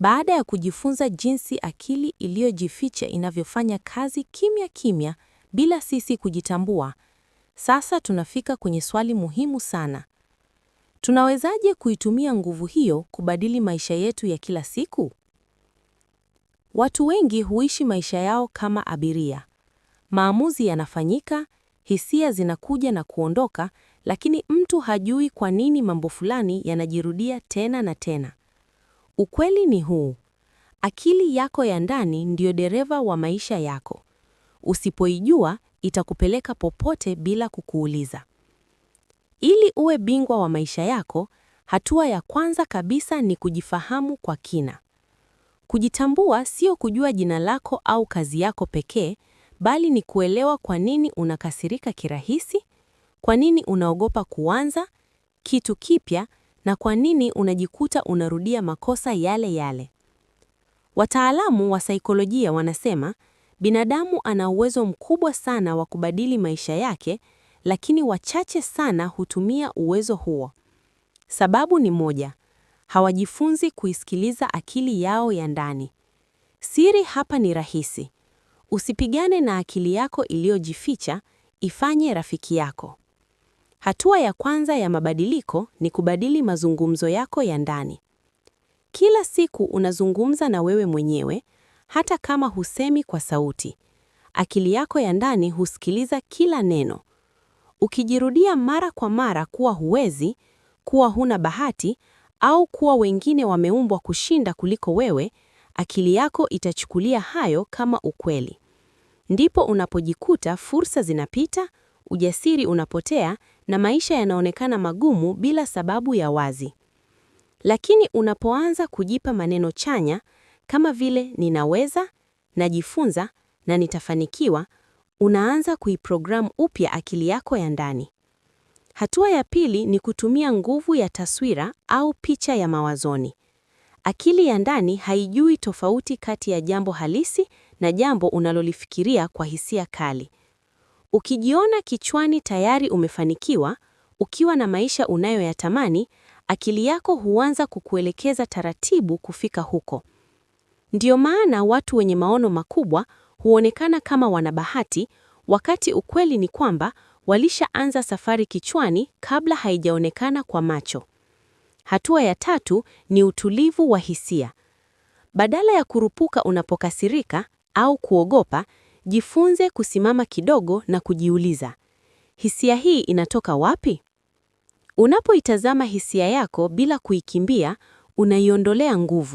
Baada ya kujifunza jinsi akili iliyojificha inavyofanya kazi kimya kimya bila sisi kujitambua, sasa tunafika kwenye swali muhimu sana. Tunawezaje kuitumia nguvu hiyo kubadili maisha yetu ya kila siku? Watu wengi huishi maisha yao kama abiria. Maamuzi yanafanyika, hisia zinakuja na kuondoka, lakini mtu hajui kwa nini mambo fulani yanajirudia tena na tena. Ukweli ni huu: akili yako ya ndani ndiyo dereva wa maisha yako. Usipoijua, itakupeleka popote bila kukuuliza. Ili uwe bingwa wa maisha yako, hatua ya kwanza kabisa ni kujifahamu kwa kina. Kujitambua sio kujua jina lako au kazi yako pekee, bali ni kuelewa kwa nini unakasirika kirahisi, kwa nini unaogopa kuanza kitu kipya, na kwa nini unajikuta unarudia makosa yale yale. Wataalamu wa saikolojia wanasema, binadamu ana uwezo mkubwa sana wa kubadili maisha yake, lakini wachache sana hutumia uwezo huo. Sababu ni moja: hawajifunzi kuisikiliza akili yao ya ndani. Siri hapa ni rahisi: usipigane na akili yako iliyojificha, ifanye rafiki yako. Hatua ya kwanza ya mabadiliko ni kubadili mazungumzo yako ya ndani. Kila siku unazungumza na wewe mwenyewe, hata kama husemi kwa sauti. Akili yako ya ndani husikiliza kila neno. Ukijirudia mara kwa mara kuwa huwezi, kuwa huna bahati, au kuwa wengine wameumbwa kushinda kuliko wewe, akili yako itachukulia hayo kama ukweli. Ndipo unapojikuta fursa zinapita, ujasiri unapotea, na maisha yanaonekana magumu bila sababu ya wazi. Lakini unapoanza kujipa maneno chanya kama vile ninaweza, najifunza na nitafanikiwa, unaanza kuiprogram upya akili yako ya ndani. Hatua ya pili ni kutumia nguvu ya taswira au picha ya mawazoni. Akili ya ndani haijui tofauti kati ya jambo halisi na jambo unalolifikiria kwa hisia kali. Ukijiona kichwani tayari umefanikiwa, ukiwa na maisha unayoyatamani, akili yako huanza kukuelekeza taratibu kufika huko. Ndiyo maana watu wenye maono makubwa huonekana kama wana bahati, wakati ukweli ni kwamba walishaanza safari kichwani kabla haijaonekana kwa macho. Hatua ya tatu ni utulivu wa hisia. Badala ya kurupuka unapokasirika au kuogopa, jifunze kusimama kidogo na kujiuliza, hisia hii inatoka wapi? Unapoitazama hisia yako bila kuikimbia, unaiondolea nguvu.